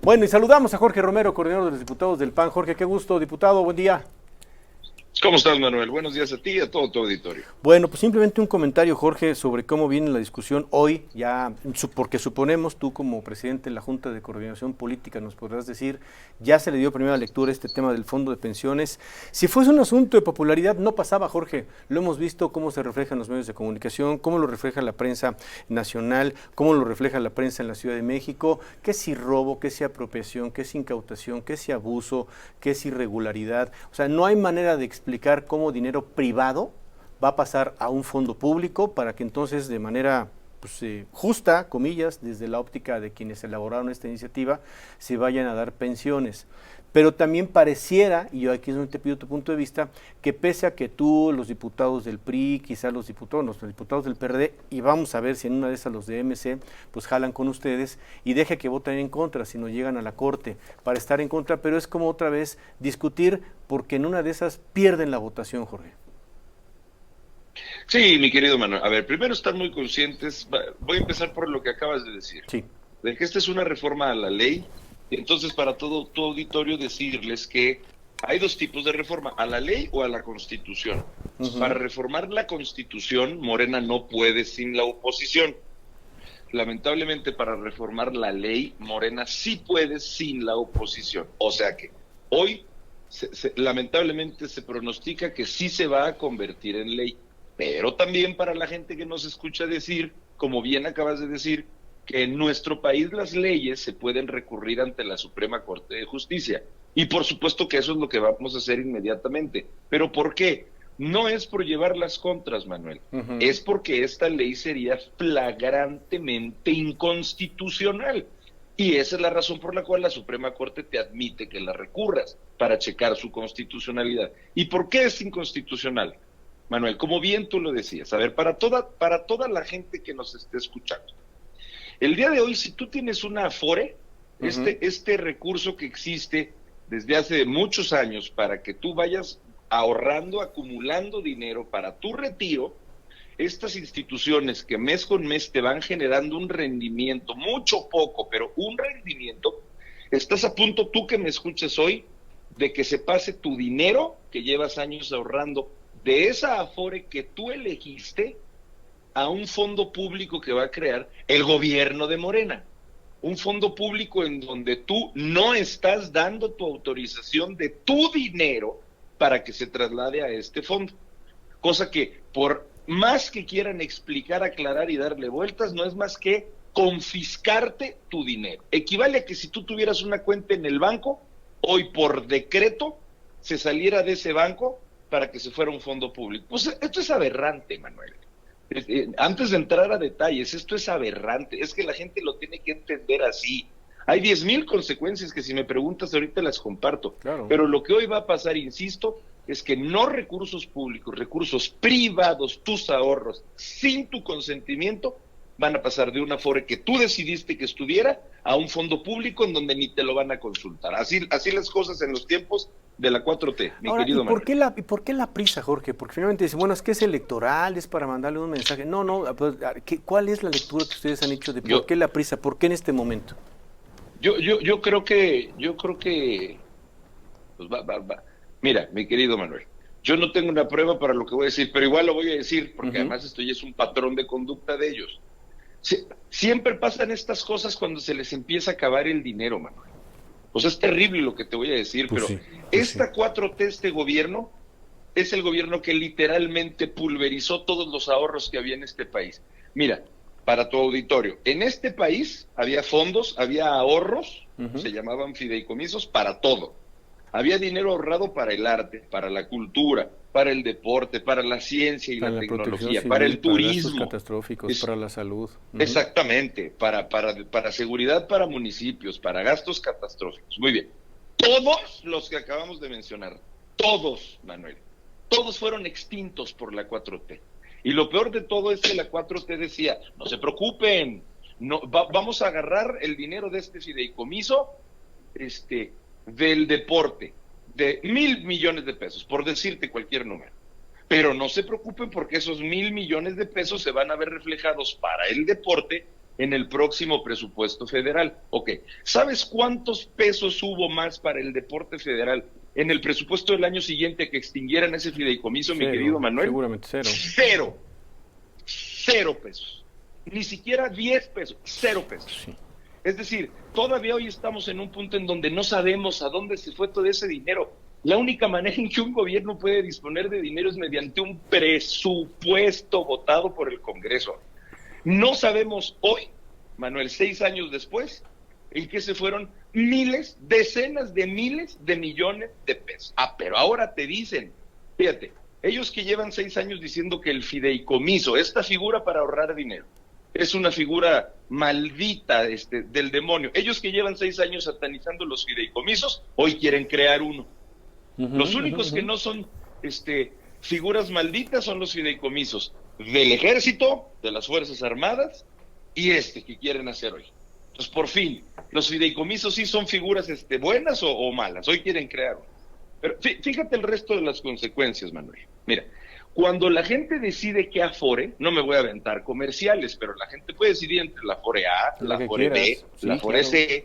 Bueno, y saludamos a Jorge Romero, coordinador de los diputados del PAN. Jorge, qué gusto, diputado, buen día. ¿Cómo estás, Manuel? Buenos días a ti y a todo tu auditorio. Bueno, pues simplemente un comentario, Jorge, sobre cómo viene la discusión hoy, ya porque suponemos tú como presidente de la Junta de Coordinación Política nos podrás decir, ya se le dio primera lectura a este tema del fondo de pensiones. Si fuese un asunto de popularidad, no pasaba, Jorge. Lo hemos visto cómo se refleja en los medios de comunicación, cómo lo refleja la prensa nacional, cómo lo refleja la prensa en la Ciudad de México, qué si robo, qué si apropiación, qué si incautación, qué si abuso, qué si irregularidad. O sea, no hay manera de explicar cómo dinero privado va a pasar a un fondo público para que entonces de manera justa, comillas, desde la óptica de quienes elaboraron esta iniciativa, se vayan a dar pensiones. Pero también pareciera, y yo aquí es donde te pido tu punto de vista, que pese a que tú, los diputados del PRI, quizás los diputados del PRD, y vamos a ver si en una de esas los de MC, pues jalan con ustedes y deje que voten en contra si no llegan a la Corte para estar en contra, pero es como otra vez discutir porque en una de esas pierden la votación, Jorge. Sí, mi querido Manuel. A ver, primero estar muy conscientes. Voy a empezar por lo que acabas de decir. Sí. De que esta es una reforma a la ley. Y entonces, para todo tu auditorio, decirles que hay dos tipos de reforma: a la ley o a la Constitución. Para reformar la Constitución, Morena no puede sin la oposición. Lamentablemente, para reformar la ley, Morena sí puede sin la oposición. O sea que hoy, lamentablemente, se pronostica que sí se va a convertir en ley. Pero también para la gente que nos escucha decir, como bien acabas de decir, que en nuestro país las leyes se pueden recurrir ante la Suprema Corte de Justicia. Y por supuesto que eso es lo que vamos a hacer inmediatamente. ¿Pero por qué? No es por llevar las contras, Manuel. Es porque esta ley sería flagrantemente inconstitucional. Y esa es la razón por la cual la Suprema Corte te admite que la recurras para checar su constitucionalidad. ¿Y por qué es inconstitucional? Manuel, como bien tú lo decías, a ver, para toda la gente que nos esté escuchando, el día de hoy, si tú tienes una Afore, este recurso que existe desde hace muchos años para que tú vayas ahorrando, acumulando dinero para tu retiro, estas instituciones que mes con mes te van generando un rendimiento, mucho poco, pero un rendimiento, estás a punto, tú que me escuches hoy, de que se pase tu dinero que llevas años ahorrando de esa Afore que tú elegiste a un fondo público que va a crear el gobierno de Morena. Un fondo público en donde tú no estás dando tu autorización de tu dinero para que se traslade a este fondo. Cosa que por más que quieran explicar, aclarar y darle vueltas, no es más que confiscarte tu dinero. Equivale a que si tú tuvieras una cuenta en el banco, hoy por decreto se saliera de ese banco para que se fuera un fondo público. Pues esto es aberrante, Manuel. Antes de entrar a detalles, esto es aberrante, es que la gente lo tiene que entender así. Hay 10,000 consecuencias que si me preguntas ahorita las comparto, Claro. pero lo que hoy va a pasar, insisto, es que no recursos públicos, recursos privados, tus ahorros, sin tu consentimiento, van a pasar de una Afore que tú decidiste que estuviera a un fondo público en donde ni te lo van a consultar. Así las cosas en los tiempos de la 4T, mi Ahora, querido Manuel. ¿y por qué la prisa, Jorge? Porque finalmente dicen, bueno, es que es electoral, es para mandarle un mensaje. No, pues, ¿cuál es la lectura que ustedes han hecho de por qué la prisa? ¿Por qué en este momento? Yo creo que, pues va. Mira, mi querido Manuel, yo no tengo una prueba para lo que voy a decir, pero igual lo voy a decir, porque además esto ya es un patrón de conducta de ellos. Siempre pasan estas cosas cuando se les empieza a acabar el dinero, Manuel. Pues es terrible lo que te voy a decir, Pues pero sí, esta 4T, este gobierno, es el gobierno que literalmente pulverizó todos los ahorros que había en este país. Mira, para tu auditorio, en este país había fondos, había ahorros, se llamaban fideicomisos, para todo. Había dinero ahorrado para el arte, para la cultura, para el deporte, para la ciencia y para la la protección tecnología, para civil, el para gastos turismo. catastróficos, para la salud. Exactamente, para seguridad para municipios, para gastos catastróficos. Muy bien. Todos los que acabamos de mencionar, todos, Manuel, todos fueron extintos por la 4T. Y lo peor de todo es que la 4T decía, no se preocupen, vamos a agarrar el dinero de este fideicomiso del deporte, de 1,000 millones de pesos, por decirte cualquier número. Pero no se preocupen porque esos 1,000 millones de pesos se van a ver reflejados para el deporte en el próximo presupuesto federal. Ok, ¿sabes cuántos pesos hubo más para el deporte federal en el presupuesto del año siguiente que extinguieran ese fideicomiso, mi querido Manuel? Seguramente cero. Cero pesos. Ni siquiera 10 pesos, 0 pesos. Sí. Es decir, todavía hoy estamos en un punto en donde no sabemos a dónde se fue todo ese dinero. La única manera en que un gobierno puede disponer de dinero es mediante un presupuesto votado por el Congreso. No sabemos hoy, Manuel, 6 años después, en qué se fueron miles, decenas de miles de millones de pesos. Pero ahora te dicen, fíjate, ellos que llevan 6 años diciendo que el fideicomiso, esta figura para ahorrar dinero, es una figura maldita del demonio. Ellos que llevan 6 años satanizando los fideicomisos, hoy quieren crear uno. Los únicos que no son figuras malditas son los fideicomisos del Ejército, de las Fuerzas Armadas y que quieren hacer hoy. Entonces, por fin, los fideicomisos sí son figuras buenas o malas. Hoy quieren crear uno. Pero fíjate el resto de las consecuencias, Manuel. Mira, cuando la gente decide qué Afore, no me voy a aventar comerciales, pero la gente puede decidir entre la Afore A, la Afore B, la Afore C.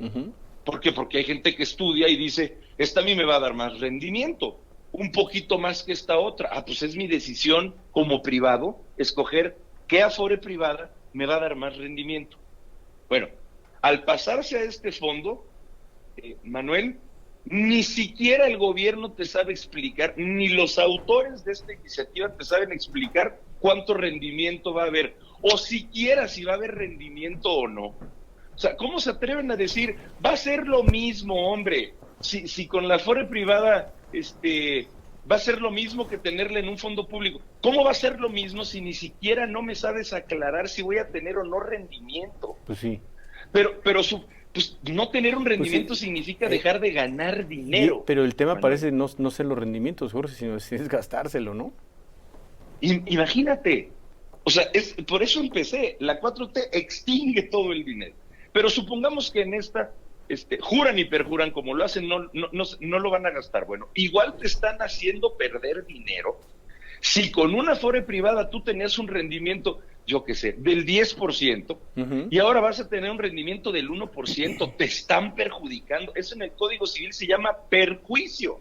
¿Por qué? Porque hay gente que estudia y dice, esta a mí me va a dar más rendimiento, un poquito más que esta otra. Pues es mi decisión como privado escoger qué Afore privada me va a dar más rendimiento. Bueno, al pasarse a este fondo, Manuel, ni siquiera el gobierno te sabe explicar, ni los autores de esta iniciativa te saben explicar cuánto rendimiento va a haber, o siquiera si va a haber rendimiento o no. O sea, ¿cómo se atreven a decir, va a ser lo mismo, hombre? Si con la Afore privada va a ser lo mismo que tenerla en un fondo público. ¿Cómo va a ser lo mismo si ni siquiera no me sabes aclarar si voy a tener o no rendimiento? Pues sí. Pero pues no tener un rendimiento significa dejar de ganar dinero. Pero el tema parece no ser los rendimientos, Jorge, sino es gastárselo, ¿no? Imagínate. O sea, por eso empecé. La 4T extingue todo el dinero. Pero supongamos que en esta juran y perjuran, como lo hacen, no lo van a gastar. Bueno, igual te están haciendo perder dinero. Si con una Afore privada tú tenías un rendimiento, yo qué sé, del 10%, y ahora vas a tener un rendimiento del 1%, te están perjudicando. Eso en el Código Civil se llama perjuicio.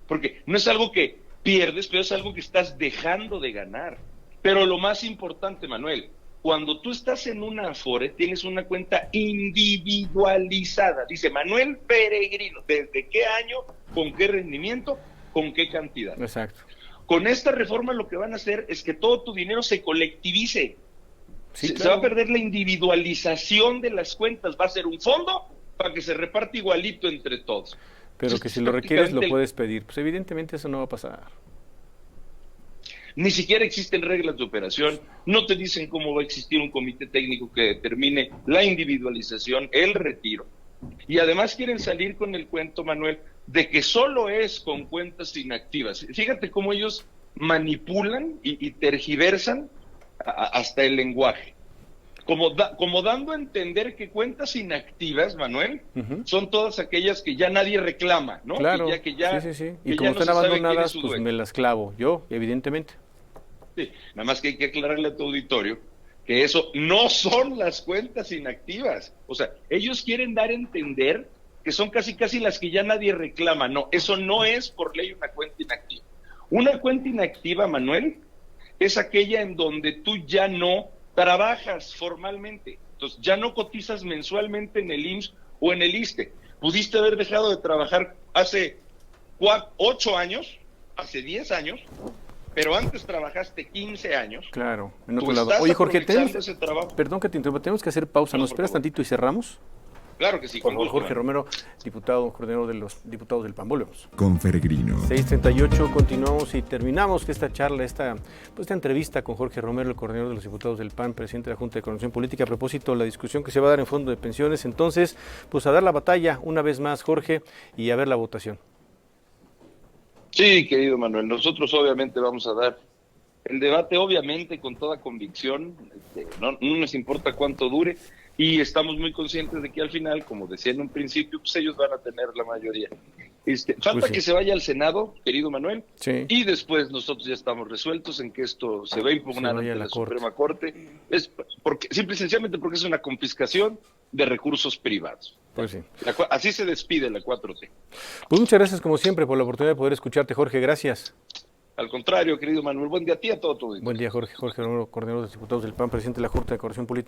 Porque no es algo que pierdes, pero es algo que estás dejando de ganar. Pero lo más importante, Manuel, cuando tú estás en una Afore, tienes una cuenta individualizada. Dice Manuel Peregrino, ¿desde qué año, con qué rendimiento, con qué cantidad? Exacto. Con esta reforma lo que van a hacer es que todo tu dinero se colectivice. Sí, claro. Se va a perder la individualización de las cuentas. Va a ser un fondo para que se reparte igualito entre todos. Pero entonces, que si lo requieres lo puedes pedir. Pues evidentemente eso no va a pasar. Ni siquiera existen reglas de operación, no te dicen cómo va a existir un comité técnico que determine la individualización, el retiro. Y además quieren salir con el cuento, Manuel, de que solo es con cuentas inactivas. Fíjate cómo ellos manipulan y tergiversan hasta el lenguaje. Como dando a entender que cuentas inactivas, Manuel, son todas aquellas que ya nadie reclama, ¿no? Claro, sí. Y como están abandonadas, pues me las clavo yo, evidentemente. Sí, nada más que hay que aclararle a tu auditorio que eso no son las cuentas inactivas. O sea, ellos quieren dar a entender que son casi las que ya nadie reclama. No, eso no es por ley una cuenta inactiva. Una cuenta inactiva, Manuel, es aquella en donde tú ya no trabajas formalmente. Entonces, ya no cotizas mensualmente en el IMSS o en el ISSSTE. Pudiste haber dejado de trabajar hace 8 años, hace 10 años, pero antes trabajaste 15 años. Claro, en otro lado. Oye, Jorge, perdón que te interrumpa, tenemos que hacer pausa. ¿Nos esperas tantito y cerramos? Claro que sí. Por favor, Jorge Romero, diputado, coordinador de los diputados del PAN. Volvemos. Con Peregrino. 6:38, continuamos y terminamos esta charla, esta entrevista con Jorge Romero, el coordinador de los diputados del PAN, presidente de la Junta de Coordinación Política, a propósito de la discusión que se va a dar en fondo de pensiones. Entonces, pues a dar la batalla una vez más, Jorge, y a ver la votación. Sí, querido Manuel, nosotros obviamente vamos a dar el debate, obviamente con toda convicción, no nos importa cuánto dure, y estamos muy conscientes de que al final, como decía en un principio, pues ellos van a tener la mayoría. Falta Pues sí. que se vaya al Senado, querido Manuel, Sí. y después nosotros ya estamos resueltos en que esto se va a impugnar vaya ante a la la Corte. Suprema Corte, simple y sencillamente porque es una confiscación de recursos privados. Pues sí. Así se despide la 4T. Pues muchas gracias como siempre por la oportunidad de poder escucharte, Jorge. Gracias. Al contrario, querido Manuel, buen día a ti y a todo tu auditorio. Buen día, Jorge. Jorge Romero, coordinador de diputados del PAN, presidente de la Junta de Coordinación Política.